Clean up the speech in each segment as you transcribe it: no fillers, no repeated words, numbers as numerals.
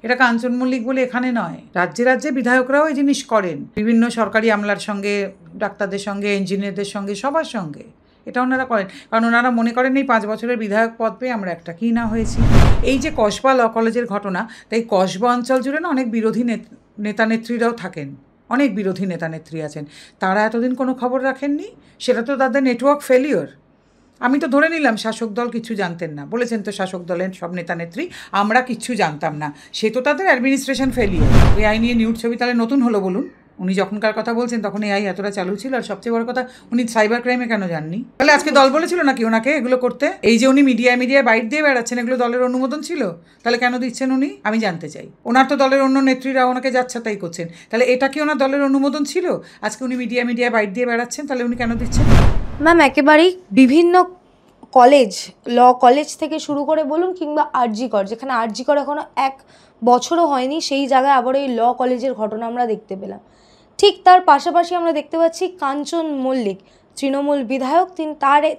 এটা কাঞ্চন মল্লিক বলে এখানে নয়, রাজ্যে রাজ্যে বিধায়করাও এই জিনিস করেন, বিভিন্ন সরকারি আমলার সঙ্গে, ডাক্তারদের সঙ্গে, ইঞ্জিনিয়ারদের সঙ্গে, সবার সঙ্গে এটা ওনারা করেন। কারণ ওনারা মনে করেন এই 5 বছরের বিধায়ক পদ পেয়ে আমরা একটা কী না হয়েছি। এই যে কসবা ল কলেজের ঘটনা, তাই কসবা অঞ্চল জুড়ে না অনেক বিরোধী নেতা নেত্রীরাও থাকেন, অনেক বিরোধী নেতা নেত্রী আছেন। তারা এতদিন কোনো খবর রাখেননি, সেটা তো তাদের নেটওয়ার্ক ফেলিওর। আমি তো ধরে নিলাম শাসক দল কিছু জানতেন না, বলেছেন তো শাসক দলের সব নেতা নেত্রী আমরা কিচ্ছু জানতাম না, সে তো তাদের অ্যাডমিনিস্ট্রেশন ফেলিওর। এআই নিয়ে নিউজ ছবি তাহলে নতুন হলো বলুন? উনি যখনকার কথা বলছেন তখন এআই এতটা চালু ছিল, আর সবচেয়ে বড় কথা উনি সাইবার ক্রাইমে কেন যাননি? তাহলে আজকে দল বলেছিল নাকি ওনাকে এগুলো করতে? এই যে উনি মিডিয়ায় বাইট দিয়ে বেড়াচ্ছেন, এগুলো দলের অনুমোদন ছিল? তাহলে কেন দিচ্ছেন উনি? আমি জানতে চাই। ওনার তো দলের অন্য নেত্রীরা ওনাকে যাচ্ছা তাই করছেন, তাহলে এটা কি ওনার দলের অনুমোদন ছিল? আজকে উনি মিডিয়ায় বাইট দিয়ে বেড়াচ্ছেন, তাহলে উনি কেন দিচ্ছেন? ম্যাম, একেবারেই বিভিন্ন কলেজ, ল কলেজ থেকে শুরু করে বলুন কিংবা আরজি কর, যেখানে আরজি কর এখনও 1 বছরও হয়নি, সেই জায়গায় আবার এই ল কলেজের ঘটনা আমরা দেখতে পেলাম। ঠিক তার পাশাপাশি আমরা দেখতে পাচ্ছি কাঞ্চন মল্লিক, তৃণমূল বিধায়ক,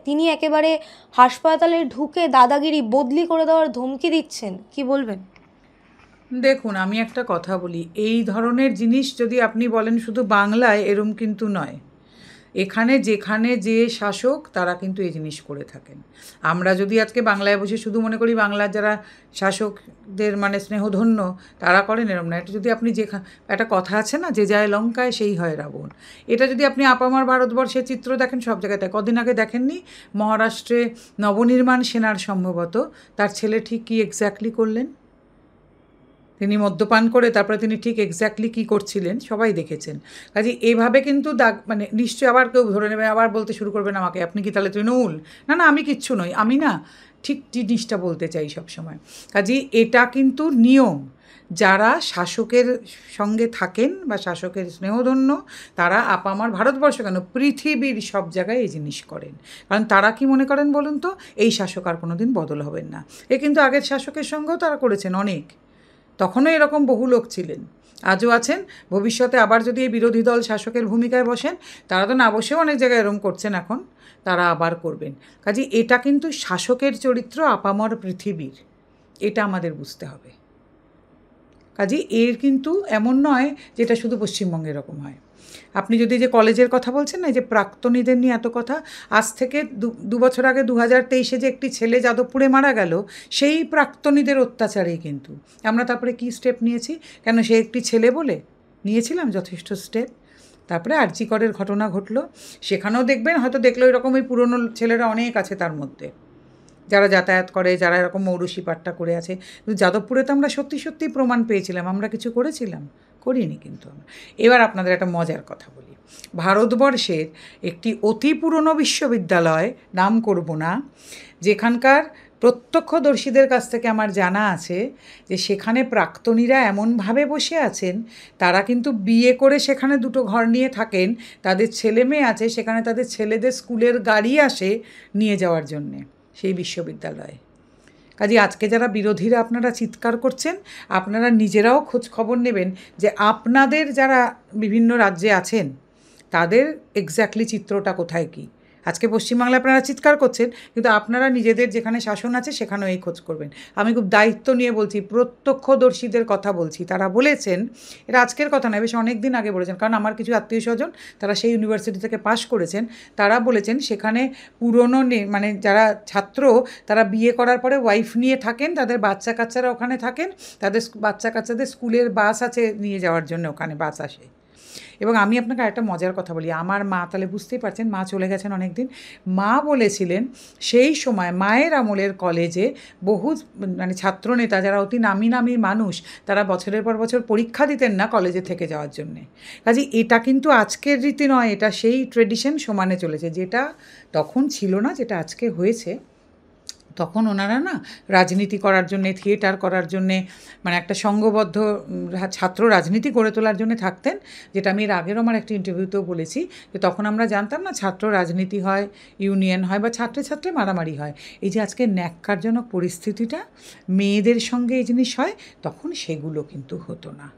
তিনি একেবারে হাসপাতালে ঢুকে দাদাগিরি বদলি করে দেওয়ার ধমকি দিচ্ছেন। কি বলবেন? দেখুন, আমি একটা কথা বলি, এই ধরনের জিনিস যদি আপনি বলেন শুধু বাংলায়, এরম কিন্তু নয়। এখানে যেখানে যে শাসক তারা কিন্তু এই জিনিস করে থাকেন। আমরা যদি আজকে বাংলায় বসে শুধু মনে করি বাংলার যারা শাসকদের মানে স্নেহধন্য তারা করেন, এরম না। এটা যদি আপনি একটা কথা আছে না, যে যায় লঙ্কায় সেই হয় রাবণ, এটা যদি আপনি আপামর ভারতবর্ষের চিত্র দেখেন সব জায়গায় তাই। কদিন আগে দেখেননি মহারাষ্ট্রে নবনির্মাণ সেনার সম্ভবত তার ছেলে ঠিক কী এক্স্যাক্টলি করলেন? তিনি মদ্যপান করে তারপরে তিনি ঠিক এক্স্যাক্টলি কী করছিলেন সবাই দেখেছেন। কাজে এভাবে কিন্তু মানে নিশ্চয়ই আবার কেউ ধরে নেবে, আবার বলতে শুরু করবেন আমাকে, আপনি কি তাহলে তৃণমূল? না না, আমি কিচ্ছু নই, আমি না ঠিক জিনিসটা বলতে চাই সবসময়। কাজে এটা কিন্তু নিয়ম, যারা শাসকের সঙ্গে থাকেন বা শাসকের স্নেহধন্য তারা আপামার ভারতবর্ষ কেন পৃথিবীর সব জায়গায় এই জিনিস করেন। কারণ তারা কি মনে করেন বলুন তো, এই শাসক আর কোনো দিন বদল হবেন না। এ কিন্তু আগের শাসকের সঙ্গেও তারা করেছেন অনেক, তখনও এরকম বহু লোক ছিলেন, আজও আছেন, ভবিষ্যতে আবার যদি এই বিরোধী দল শাসকের ভূমিকায় বসেন, তারা তো না বসেও অনেক জায়গায় এরকম করছেন এখন, তারা আবার করবেন। কাজে এটা কিন্তু শাসকের চরিত্র আপামর পৃথিবীর, এটা আমাদের বুঝতে হবে। কাজে এর কিন্তু এমন নয় যে এটা শুধু পশ্চিমবঙ্গে এরকম হয়। আপনি যদি যে কলেজের কথা বলছেন না, যে প্রাক্তনীদের নিয়ে এত কথা, আজ থেকে 2 বছর আগে 2023 যে একটি ছেলে যাদবপুরে মারা গেল, সেই প্রাক্তনীদের অত্যাচারেই কিন্তু আমরা তারপরে কী স্টেপ নিয়েছি? কেন সে একটি ছেলে বলে নিয়েছিলাম যথেষ্ট স্টেপ। তারপরে আরজি করের ঘটনা ঘটলো, সেখানেও দেখবেন হয়তো দেখলো এরকম ওই পুরনো ছেলেরা অনেক আছে তার মধ্যে, যারা যাতায়াত করে, যারা এরকম মৌরসি পাট্টা করে আছে। কিন্তু যাদবপুরে তো আমরা সত্যি সত্যিই প্রমাণ পেয়েছিলাম, আমরা কিছু করেছিলাম? করিনি কিন্তু আমরা। এবার আপনাদের একটা মজার কথা বলি, ভারতবর্ষের একটি অতি পুরনো বিশ্ববিদ্যালয়, নাম করব না, যেখানকার প্রত্যক্ষদর্শীদের কাছ থেকে আমার জানা আছে যে সেখানে প্রাক্তনীরা এমনভাবে বসে আছেন, তারা কিন্তু বিয়ে করে সেখানে 2টো ঘর নিয়ে থাকেন, তাদের ছেলে মেয়ে আছে, সেখানে তাদের ছেলেদের স্কুলের গাড়ি আসে নিয়ে যাওয়ার জন্যে সেই বিশ্ববিদ্যালয়ে। কাজে আজকে যারা বিরোধীরা আপনারা চিৎকার করছেন, আপনারা নিজেরাও খোঁজ খবর নেবেন যে আপনাদের যারা বিভিন্ন রাজ্যে আছেন তাদের এক্স্যাক্টলি চিত্রটা কোথায় কী। আজকে পশ্চিমবাংলায় আপনারা চিৎকার করছেন, কিন্তু আপনারা নিজেদের যেখানে শাসন আছে সেখানেও এই খোঁজ করবেন। আমি খুব দায়িত্ব নিয়ে বলছি, প্রত্যক্ষদর্শীদের কথা বলছি, তারা বলেছেন, এটা আজকের কথা নয়, বেশ অনেক দিন আগে বলেছেন, কারণ আমার কিছু আত্মীয় স্বজন তারা সেই ইউনিভার্সিটি থেকে পাশ করেছেন, তারা বলেছেন সেখানে পুরনো মানে যারা ছাত্র তারা বিয়ে করার পরে ওয়াইফ নিয়ে থাকেন, তাদের বাচ্চা কাচ্চারা ওখানে থাকেন, তাদের বাচ্চা কাচ্চাদের স্কুলের বাস আছে নিয়ে যাওয়ার জন্য, ওখানে বাস আসে। এবং আমি আপনাকে একটা মজার কথা বলি, আমার মা, তাহলে বুঝতেই পারছেন মা চলে গেছেন অনেক দিন, মা বলেছিলেন সেই সময় মায়ের আমলের কলেজে বহু মানে ছাত্রনেতা যারা অতি নামি নামি মানুষ, তারা বছরের পর বছর পরীক্ষা দিতেন না কলেজে থেকে যাওয়ার জন্যে। কাজে এটা কিন্তু আজকের রীতি নয়, এটা সেই ট্রেডিশন সমানে চলেছে, যেটা তখন ছিল না, যেটা আজকে হয়েছে। তখন ওনারা না রাজনীতি করার জন্যে, থিয়েটার করার জন্যে, মানে একটা সংঘবদ্ধ ছাত্র রাজনীতি গড়ে তোলার জন্য থাকতেন, যেটা আমি এর আগেরও আমার একটা ইন্টারভিউতেও বলেছি, যে তখন আমরা জানতাম না ছাত্র রাজনীতি হয়, ইউনিয়ন হয়, বা ছাত্রে ছাত্রে মারামারি হয়। এই যে আজকে ন্যাক্কারজনক পরিস্থিতিটা, মেয়েদের সঙ্গে এই জিনিস হয়, তখন সেগুলো কিন্তু হতো না।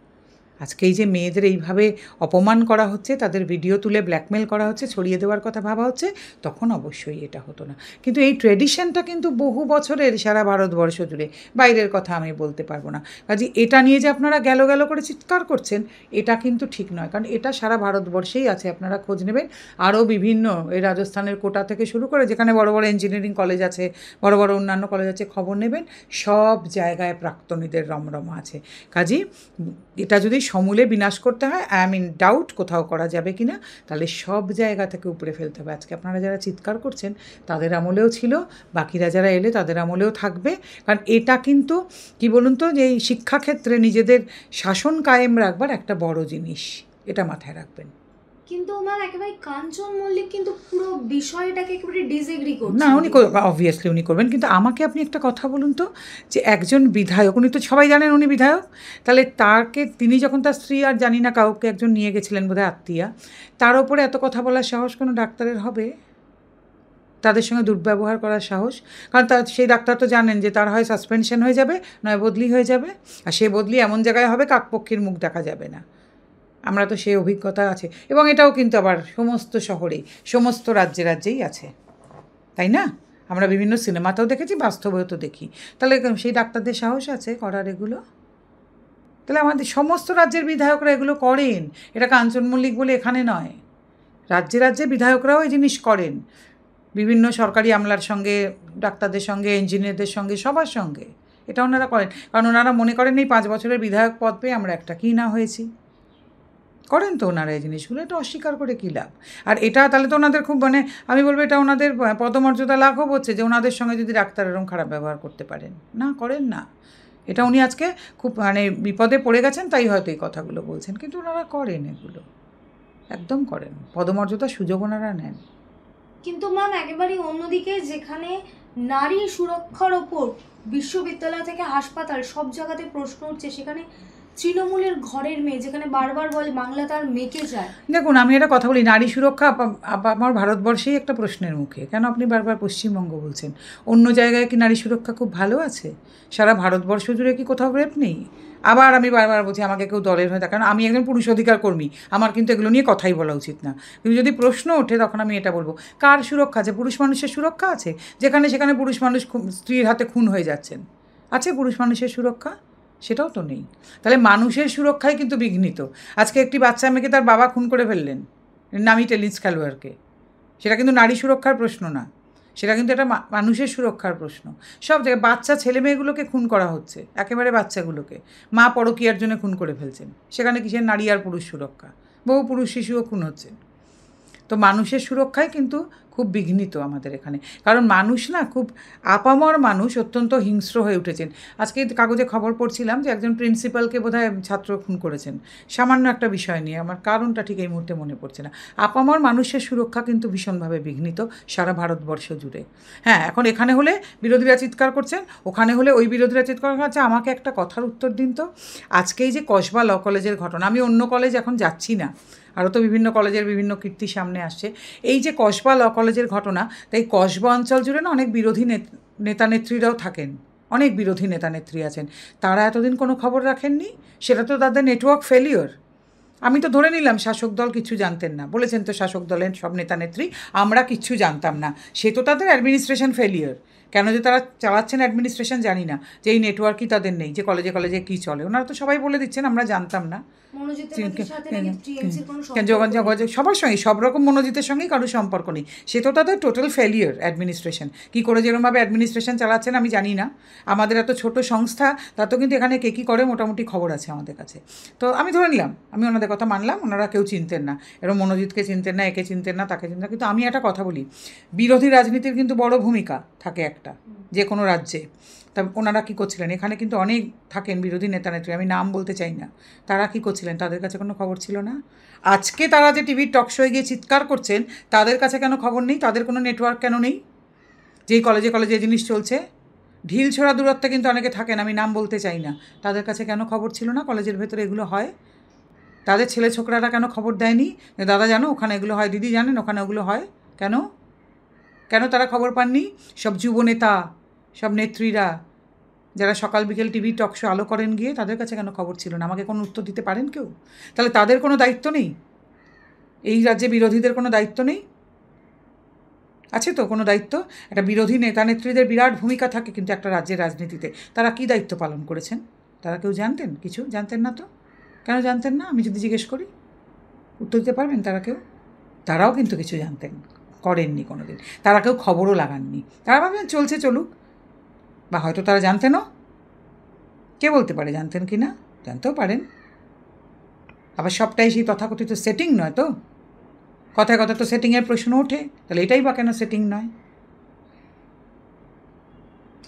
আজকে এই যে মেয়েদের এইভাবে অপমান করা হচ্ছে, তাদের ভিডিও তুলে ব্ল্যাকমেল করা হচ্ছে, ছড়িয়ে দেওয়ার কথা ভাবা হচ্ছে, তখন অবশ্যই এটা হতো না। কিন্তু এই ট্র্যাডিশনটা কিন্তু বহু বছরের সারা ভারতবর্ষ জুড়ে, বাইরের কথা আমি বলতে পারবো না। কাজে এটা নিয়ে যে আপনারা গেলো গেলো করে চিৎকার করছেন, এটা কিন্তু ঠিক নয়, কারণ এটা সারা ভারতবর্ষেই আছে। আপনারা খোঁজ নেবেন, আরও বিভিন্ন এই রাজস্থানের কোটা থেকে শুরু করে যেখানে বড় বড় ইঞ্জিনিয়ারিং কলেজ আছে, বড় বড় অন্যান্য কলেজ আছে, খবর নেবেন, সব জায়গায় প্রাক্তনীদের রমরমা আছে। কাজেই এটা যদি সমূলে বিনাশ করতে হয়, আই এম ইন ডাউট কোথাও করা যাবে কি না, তাহলে সব জায়গা থেকে উপরে ফেলতে হবে। আজকে আপনারা যারা চিৎকার করছেন তাদের আমলেও ছিল, বাকিরা যারা এলে তাদের আমলেও থাকবে। কারণ এটা কিন্তু কি বলুন তো, যে এই শিক্ষাক্ষেত্রে নিজেদের শাসন কায়েম রাখবার একটা বড় জিনিস, এটা মাথায় রাখবেন। কিন্তু ম্যাম একেবারে কাঞ্চন মল্লিক কিন্তু পুরো বিষয়টাকে একেবারে ডিসএগ্রি করছেন। না, উনি অবভিয়াসলি উনি করবেন, কিন্তু আমাকে আপনি একটা কথা বলুন তো, যে একজন বিধায়ক, উনি তো সবাই জানেন উনি বিধায়ক, তাহলে তিনি যখন তার স্ত্রী আর জানি না কাউকে একজন নিয়ে গেছিলেন বোধহয় আত্মীয়া, তার ওপরে এত কথা বলার সাহস কোনো ডাক্তারের হবে? তাদের সঙ্গে দুর্ব্যবহার করার সাহস? কারণ সেই ডাক্তার তো জানেন যে তার হয় সাসপেনশন হয়ে যাবে, নয় বদলি হয়ে যাবে, আর সে বদলি এমন জায়গায় হবে কাকপক্ষীর মুখ দেখা যাবে না। আমরা তো সেই অভিজ্ঞতা আছে, এবং এটাও কিন্তু আবার সমস্ত শহরেই, সমস্ত রাজ্যেই আছে, তাই না? আমরা বিভিন্ন সিনেমাতেও দেখেছি, বাস্তবেও তো দেখি। তাহলে সেই ডাক্তারদের সাহস আছে করার এগুলো? তাহলে আমাদের সমস্ত রাজ্যের বিধায়করা এগুলো করেন, এটা কাঞ্চন মল্লিক বলে এখানে নয়, রাজ্যে রাজ্যে বিধায়করাও এই জিনিস করেন, বিভিন্ন সরকারি আমলার সঙ্গে, ডাক্তারদের সঙ্গে, ইঞ্জিনিয়ারদের সঙ্গে, সবার সঙ্গে এটা ওনারা করেন। কারণ ওনারা মনে করেন এই 5 বছরের বিধায়ক পদ পেয়ে আমরা একটা কী না হয়েছি, করেন তো ওনারা এই জিনিসগুলো, এটা অস্বীকার করে কী লাভ? আর এটা তাহলে তো ওনাদের খুব, মানে আমি বলবো এটা ওনাদের পদমর্যাদা লাঘব হচ্ছে, যে ওনাদের সঙ্গে যদি ডাক্তার এরকম খারাপ ব্যবহার করতে পারেন। না, করেন না। এটা উনি আজকে খুব মানে বিপদে পড়ে গেছেন, তাই হয়তো এই কথাগুলো বলছেন, কিন্তু ওনারা করেন এগুলো, একদম করেন, পদমর্যাদার সুযোগ ওনারা নেন। কিন্তু ম্যাম একেবারেই অন্যদিকে, যেখানে নারী সুরক্ষার ওপর বিশ্ববিদ্যালয় থেকে হাসপাতাল সব জায়গাতে প্রশ্ন উঠছে, সেখানে তৃণমূলের ঘরের মেয়ে যেখানে বারবার বলে বাংলা তার মেকে যায়। দেখুন, আমি একটা কথা বলি, নারী সুরক্ষা আমার ভারতবর্ষেই একটা প্রশ্নের মুখে। কেন আপনি বারবার পশ্চিমবঙ্গ বলছেন? অন্য জায়গায় কি নারী সুরক্ষা খুব ভালো আছে? সারা ভারতবর্ষ জুড়ে কি কোথাও রেপ নেই? আবার আমি বারবার বলছি, আমাকে কেউ দলের হয়ে, কারণ আমি একজন পুরুষ অধিকার কর্মী, আমার কিন্তু এগুলো নিয়ে কথাই বলা উচিত না। কিন্তু যদি প্রশ্ন ওঠে তখন আমি এটা বলবো, কার সুরক্ষা আছে? পুরুষ মানুষের সুরক্ষা আছে? যেখানে সেখানে পুরুষ মানুষ স্ত্রীর হাতে খুন হয়ে যাচ্ছেন, আছে পুরুষ মানুষের সুরক্ষা? সেটাও তো নেই। তাহলে মানুষের সুরক্ষাই কিন্তু বিঘ্নিত। আজকে একটি বাচ্চা মেয়েকে তার বাবা খুন করে ফেললেন, নামি টেনিস খেলোয়াড়কে, সেটা কিন্তু নারী সুরক্ষার প্রশ্ন না, সেটা কিন্তু একটা মানুষের সুরক্ষার প্রশ্ন। সব জায়গায় বাচ্চা ছেলে মেয়েগুলোকে খুন করা হচ্ছে, একেবারে বাচ্চাগুলোকে মা পরকীয়ার জন্য খুন করে ফেলছেন, সেখানে কিসের নারী আর পুরুষ সুরক্ষা? বহু পুরুষ শিশুও খুন হচ্ছেন। তো মানুষের সুরক্ষায় কিন্তু খুব বিঘ্নিত আমাদের এখানে, কারণ মানুষ না, খুব আপামর মানুষ অত্যন্ত হিংস্র হয়ে উঠেছেন। আজকে কাগজে খবর পড়ছিলাম যে একজন প্রিন্সিপালকে বোধহয় ছাত্র খুন করেছেন, সামান্য একটা বিষয় নিয়ে, আমার কারণটা ঠিক এই মুহূর্তে মনে পড়ছে না। আপামর মানুষের সুরক্ষা কিন্তু ভীষণভাবে বিঘ্নিত সারা ভারতবর্ষ জুড়ে। হ্যাঁ, এখন এখানে হলে বিরোধীরা চিৎকার করছেন, ওখানে হলে ওই বিরোধীরা চিৎকার করছে। আমাকে একটা কথার উত্তর দিন তো, আজকে এই যে কসবা ল কলেজের ঘটনা, আমি অন্য কলেজ এখন যাচ্ছি না, আরও তো বিভিন্ন কলেজের বিভিন্ন কীর্তি সামনে আসছে, এই যে কসবা ল কলেজের ঘটনা, তাই কসবা অঞ্চল জুড়ে না অনেক বিরোধী নেতা নেত্রীরাও থাকেন, অনেক বিরোধী নেতা নেত্রী আছেন, তারা এতদিন কোনো খবর রাখেননি, সেটা তো তাদের নেটওয়ার্ক ফেলিওর। আমি তো ধরে নিলাম শাসক দল কিছু জানতেন না, বলেছেন তো শাসক দলের সব নেতা নেত্রী আমরা কিচ্ছু জানতাম না, সে তো তাদের অ্যাডমিনিস্ট্রেশন ফেলিওর। কেন যে তারা চালাচ্ছেন অ্যাডমিনিস্ট্রেশন জানি না, যে এই নেটওয়ার্কই তাদের নেই, যে কলেজে কলেজে কী চলে, ওনারা তো সবাই বলে দিচ্ছেন আমরা জানতাম না। যোগাযোগ সবার সঙ্গে, সব রকম মনোজিতের সঙ্গেই কারোর সম্পর্ক নেই, সে তো তাদের টোটাল ফেলিওর অ্যাডমিনিস্ট্রেশন। কী করে যেরকমভাবে অ্যাডমিনিস্ট্রেশন চালাচ্ছেন আমি জানি না, আমাদের এত ছোট সংস্থা, তাতেও কিন্তু এখানে কে কী করে মোটামুটি খবর আছে আমাদের কাছে। তো আমি ধরে নিলাম, আমি ওনাদের কথা মানলাম, ওনারা কেউ চিনতেন না, এরকম মনোজিৎকে চিনতেন না, একে চিনতেন না, তাকে চিনতেন না। কিন্তু আমি একটা কথা বলি, বিরোধী রাজনীতির কিন্তু বড় ভূমিকা থাকে একটা যে কোনো রাজ্যে। তা ওনারা কী করছিলেন, এখানে কিন্তু অনেক থাকেন বিরোধী নেতা নেত্রী, আমি নাম বলতে চাই না, তারা কী করছিলেন, তাদের কাছে কোনো খবর ছিল না? আজকে তারা যে টিভির টক শোয়ে গিয়ে চিৎকার করছেন, তাদের কাছে কেন খবর নেই? তাদের কোনো নেটওয়ার্ক কেন নেই? যেই কলেজে কলেজে এই জিনিস চলছে, ঢিল ছোড়া দূরত্বে কিন্তু অনেকে থাকেন, আমি নাম বলতে চাই না, তাদের কাছে কেন খবর ছিল না কলেজের ভেতরে এগুলো হয়? তাদের ছেলে ছোকরারা কেন খবর দেয়নি, দাদা জানো ওখানে এগুলো হয়, দিদি জানেন ওখানে ওগুলো হয়? কেন কেন তারা খবর পাননি? সব যুবনেতা, সব নেত্রীরা যারা সকাল বিকেল টিভি টক শো আলো করেন গিয়ে, তাদের কাছে কেন খবর ছিল না? আমাকে কোনো উত্তর দিতে পারেন কেউ? তাহলে তাদের কোনো দায়িত্ব নেই? এই রাজ্যে বিরোধীদের কোনো দায়িত্ব নেই? আছে তো কোনো দায়িত্ব? একটা বিরোধী নেতা নেত্রীদের বিরাট ভূমিকা থাকে কিন্তু একটা রাজ্যের রাজনীতিতে। তারা কী দায়িত্ব পালন করেছেন? তারা কেউ জানতেন? কিছু জানতেন না তো? কেন জানতেন না? আমি যদি জিজ্ঞেস করি উত্তর দিতে পারবেন তারা কেউ? তারাও কিন্তু কিছু জানতেন, করেননি কোনো দিন। তারা কেউ খবরও লাগাননি। তারা ভাবেন চলছে চলুক, বা হয়তো তারা জানতেনও। কে বলতে পারে জানতেন কি না? জানতেও পারেন। আবার সবটাই সেই তথাকথিত সেটিং নয় তো। কথায় কথা তো সেটিংয়ের প্রশ্ন ওঠে, তাহলে এটাই বা কেন সেটিং নয়?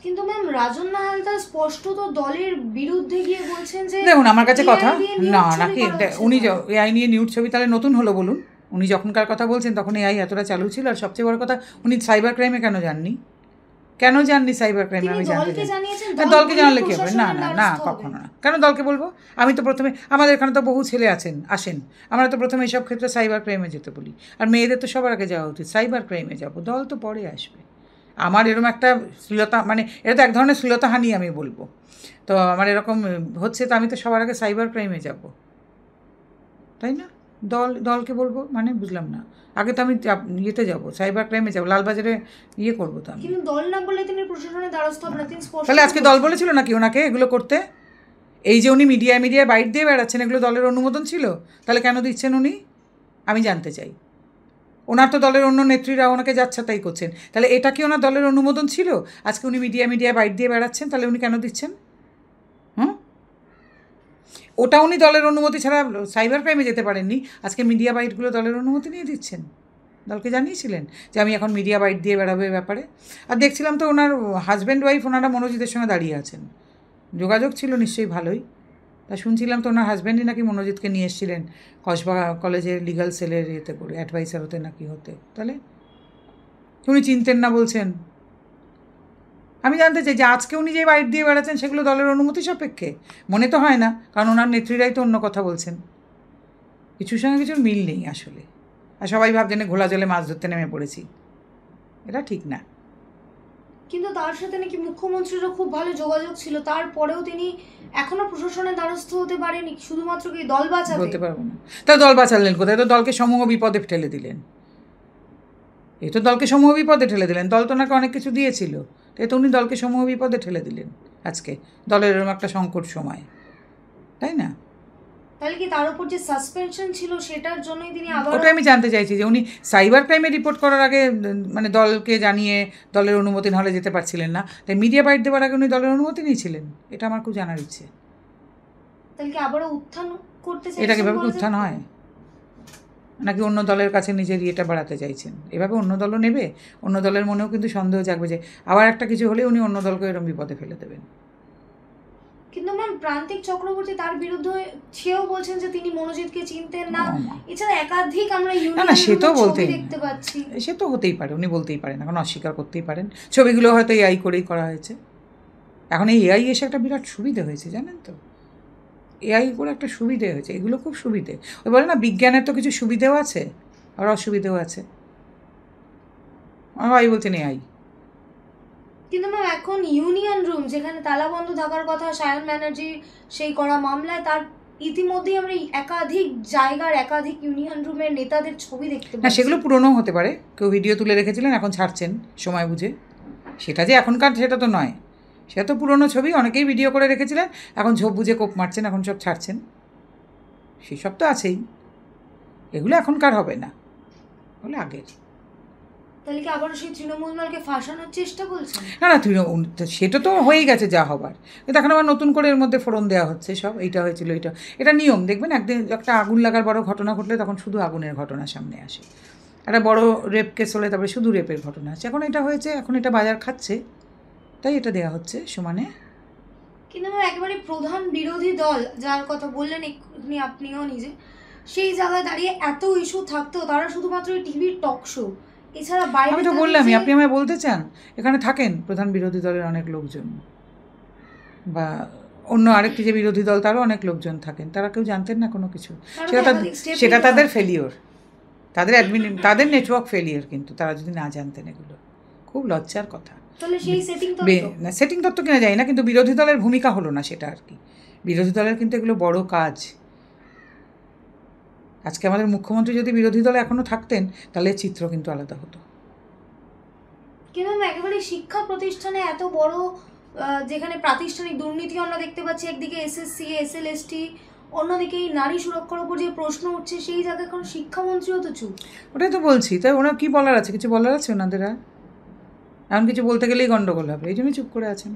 কিন্তু ম্যাম রাজন্না হালদার স্পষ্টত দলের বিরুদ্ধে গিয়ে বলছেন যে দেখুন আমার কাছে কথা না নাকি উনি হ্যাঁ। এআই নিয়ে নিউড ছবি তাহলে নতুন হলো বলুন? উনি যখনকার কথা বলছেন তখন এআই এতটা চালু ছিল। আর সবচেয়ে বড় কথা, উনি সাইবার ক্রাইমে কেন যাননি? কেন যাননি সাইবার ক্রাইমে? আমি জানতে চাই। দলকে জানালে কী হবে? না না না, কখনো না। কেন দলকে বলবো? আমি তো প্রথমে, আমাদের এখানে তো বহু ছেলে আসেন, আমরা তো প্রথমে এইসব ক্ষেত্রে সাইবার ক্রাইমে যেতে বলি। আর মেয়েদের তো সবার আগে যাওয়া উচিত, সাইবার ক্রাইমে যাবো, দল তো পরে আসবে। আমার এরকম একটা শ্লীলতা, মানে এটা তো এক ধরনের শ্লীলতাহানি আমি বলবো। তো আমার এরকম হচ্ছে, তো আমি তো সবার আগে সাইবার ক্রাইমে যাব, তাই না? দলকে বলবো মানে বুঝলাম না। আগে তো আমি ইয়েতে যাবো, সাইবার ক্রাইমে যাবো, লালবাজারে ইয়ে করবো। তো আমি কিন্তু দল না বলে তিনি প্রশাসনের দ্বারস্থ হবেন না, তিনি স্পষ্ট। তাহলে আজকে দল বলেছিল নাকি ওনাকে এগুলো করতে? এই যে উনি মিডিয়ায় বাইট দিয়ে বেড়াচ্ছেন, এগুলো দলের অনুমোদন ছিল? তাহলে কেন দিচ্ছেন উনি? আমি জানতে চাই। ওনার তো দলের অন্য নেত্রীরা ওনাকে যাচ্ছা তাই করছেন, তাহলে এটা কি ওনার দলের অনুমোদন ছিল? আজকে উনি মিডিয়ায় বাইট দিয়ে বেড়াচ্ছেন, তাহলে উনি কেন দিচ্ছেন? ওটা উনি দলের অনুমতি ছাড়া সাইবার ক্রাইমে যেতে পারেননি, আজকে মিডিয়া বাইটগুলো দলের অনুমতি নিয়ে দিচ্ছেন। দলকে জানিয়েছিলেন যে আমি এখন মিডিয়া বাইট দিয়ে বেড়াবো এ ব্যাপারে? আর দেখছিলাম তো ওনার হাজব্যান্ড ওয়াইফ ওনারা মনোজিতের সঙ্গে দাঁড়িয়ে আছেন, যোগাযোগ ছিল নিশ্চয়ই ভালোই। তা শুনছিলাম তো ওনার হাজব্যান্ডই নাকি মনোজিৎকে নিয়ে এসেছিলেন কসবা কলেজের লিগাল সেলের ইয়েতে করে, অ্যাডভাইসার হতে নাকি হতে। তাহলে উনি চিনতেন না বলছেন? আমি জানতে চাই যে আজকে উনি যে বাইট দিয়ে বেড়াচ্ছেন সেগুলো দলের অনুমতি সাপেক্ষে? মনে তো হয় না, কারণ ওনার নেত্রীরাই তো অন্য কথা বলছেন। কিছুর সঙ্গে কিছুর মিল নেই আসলে। আর সবাই ভাবছেন ঘোলা জলে মাছ ধরতে নেমে পড়েছি, এটা ঠিক না। কিন্তু তার সাথে নাকি মুখ্যমন্ত্রীরও খুব ভালো যোগাযোগ ছিল, তারপরেও তিনি এখনো প্রশাসনের দ্বারস্থ হতে পারেনি, শুধুমাত্র কি দল বাঁচাতে? বলতে পারবো না। তা দল বাঁচালেন কোথায়? তো দলকে সমূহ বিপদে ঠেলে দিলেন। এই তো দলকে সমূহ বিপদে ঠেলে দিলেন। দল তো ওনাকে অনেক কিছু দিয়েছিল, তাই তো উনি দলকে সমূহ বিপদে ঠেলে দিলেন আজকে দলের এরকম একটা সংকট সময়, তাই না? তাহলে কি তার উপর যে সাসপেনশন ছিল সেটার জন্যই তিনি আবার? ওটাই আমি জানতে চাইছি যে উনি সাইবার ক্রাইমে রিপোর্ট করার আগে মানে দলকে জানিয়ে দলের অনুমতি নাহলে যেতে পারছিলেন না, তাই মিডিয়া বাইট দেওয়ার আগে উনি দলের অনুমতি নিয়েছিলেন? এটা আমার খুব জানার ইচ্ছে। তাহলে কি আবারও উত্থান করতে চাইছেন? এটা কীভাবে উত্থান হয়? নাকি অন্য দলের কাছে নিজের ইয়েটা বাড়াতে চাইছেন? এভাবে অন্য দলও নেবে? অন্য দলের মনেও কিন্তু সন্দেহ জাগবে যে আবার একটা কিছু হলে উনি অন্য দলকে এরকম বিপদে ফেলে দেবেন। কিন্তু ম্যাম প্রান্তিক চক্রবর্তী তার বিরুদ্ধে সেও বলছেন যে তিনি মনোজিৎকে চিনতেন না। এছাড়া একাধিক আমরা না সে তো বলতেই দেখতে পাচ্ছি। সে তো হতেই পারে, উনি বলতেই পারেন, এখন অস্বীকার করতেই পারেন। ছবিগুলো হয়তো এআই করেই করা হয়েছে। এখন এই এআই এসে একটা বিরাট সুবিধে হয়েছে জানেন তো। এআই করে একটা সুবিধে হয়েছে, এগুলো খুব সুবিধে। ওই বলে না বিজ্ঞানের তো কিছু সুবিধেও আছে আর অসুবিধেও আছে। ভাই বলছেন এআই। কিন্তু ম্যাম এখন ইউনিয়ন রুম যেখানে তালাবন্ধ থাকার কথা সায়ন ব্যানার্জির সেই করা মামলায়, তার ইতিমধ্যেই আমরা একাধিক জায়গার একাধিক ইউনিয়ন রুমের নেতাদের ছবি দেখতে পাচ্ছি। না সেগুলো পুরনো হতে পারে, কেউ ভিডিও তুলে রেখেছিলেন এখন ছাড়ছেন সময় বুঝে। সেটা যে এখনকার সেটা তো নয়, সেটা তো পুরনো ছবি, অনেকেই ভিডিও করে রেখেছিলেন, এখন ঝোপ বুঝে কোপ মারছেন, এখন সব ছাড়ছেন, সেসব তো আছেই। এগুলো এখনকার হবে না, বলে আগের। তাহলে কি আবার সেই তৃণমূলকে ফাঁসানোর চেষ্টা করছেন? না না সেটা তো হয়েই গেছে যা হবার, কিন্তু এখন আবার নতুন করে এর মধ্যে ফোড়ন দেওয়া হচ্ছে সব। এইটা হয়েছিল, এটা নিয়ম। দেখবেন একদিন একটা আগুন লাগার বড় ঘটনা ঘটলে তখন শুধু আগুনের ঘটনা সামনে আসে। একটা বড় রেপ কেস হলে তারপরে শুধু রেপের ঘটনা আসে। এখন এটা হয়েছে, এখন এটা বাজার খাচ্ছে, তাই এটা দেওয়া হচ্ছে সমানে। কিন্তু একেবারে প্রধান বিরোধী দল যার কথা বললেন এক্ষুনি আপনিও নিজে, সেই জায়গায় দাঁড়িয়ে এত ইস্যু থাকতেও তারা শুধুমাত্র টিভির টক শো, এছাড়া বাইরে। আমি তো বললামই, আপনি আমায় বলতে চান এখানে থাকেন প্রধান বিরোধী দলের অনেক লোকজন, বা অন্য আরেকটি যে বিরোধী দল তারও অনেক লোকজন থাকেন, তারা কেউ জানতেন না কোনো কিছু? সেটা তাদের ফেলিওর, তাদের নেটওয়ার্ক ফেলিওর। কিন্তু তারা যদি না জানতেন, এগুলো খুব লজ্জার কথা। তাহলে সেই সেটিং তো না সেটিং তত্ত্ব কিনা যায় না, কিন্তু বিরোধী দলের ভূমিকা হলো না সেটা আর কি। বিরোধী দলের কিন্তু এগুলো বড় কাজ। আজকে আমাদের মুখ্যমন্ত্রী যদি বিরোধী দলে এখনও থাকতেন তাহলে চিত্র কিন্তু আলাদা হতো। কিন্তু একেবারে শিক্ষা প্রতিষ্ঠানে এত বড় যেখানে প্রাতিষ্ঠানিক দুর্নীতি আমরা দেখতে পাচ্ছি, একদিকে এসএসসি এসএলএসটি, অন্যদিকে এই নারী সুরক্ষার উপর যে প্রশ্ন উঠছে সেই জায়গায় এখন শিক্ষামন্ত্রীও তো চুপ। ওটাই তো বলছি, তাই ওনার কী বলার আছে? কিছু বলার আছে ওনাদের? আর এমন কিছু বলতে গেলেই গণ্ডগোল হবে, এই জন্যই চুপ করে আছেন।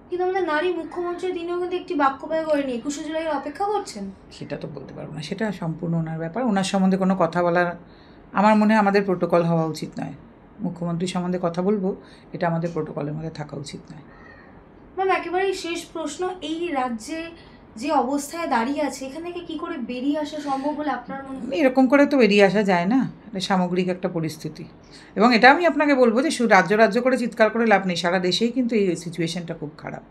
কিন্তু আমাদের নারী মুখ্যমন্ত্রী তিনিও কিন্তু একটি বাক্য ব্যয় করেনি, 21শে জুলাই অপেক্ষা করছেন। সেটা তো বলতে পারবো না, সেটা সম্পূর্ণ ওনার ব্যাপার। ওনার সম্বন্ধে কোনো কথা বলার আমার মনে হয় আমাদের প্রোটোকল হওয়া উচিত নয়। মুখ্যমন্ত্রী সম্বন্ধে কথা বলবো এটা আমাদের প্রোটোকলের মধ্যে থাকা উচিত নয়। ম্যাম একেবারেই শেষ প্রশ্ন, এই রাজ্যে যে অবস্থায় দাঁড়িয়ে আছে এখান থেকে কী করে বেরিয়ে আসা সম্ভব বলে আপনার মনে হয়? এরকম করে তো বেরিয়ে আসা যায় না, এটা সামগ্রিক একটা পরিস্থিতি। এবং এটা আমি আপনাকে বলবো যে রাজ্য রাজ্য করে চিৎকার করে লাভ নেই, সারা দেশেই কিন্তু এই সিচুয়েশনটা খুব খারাপ।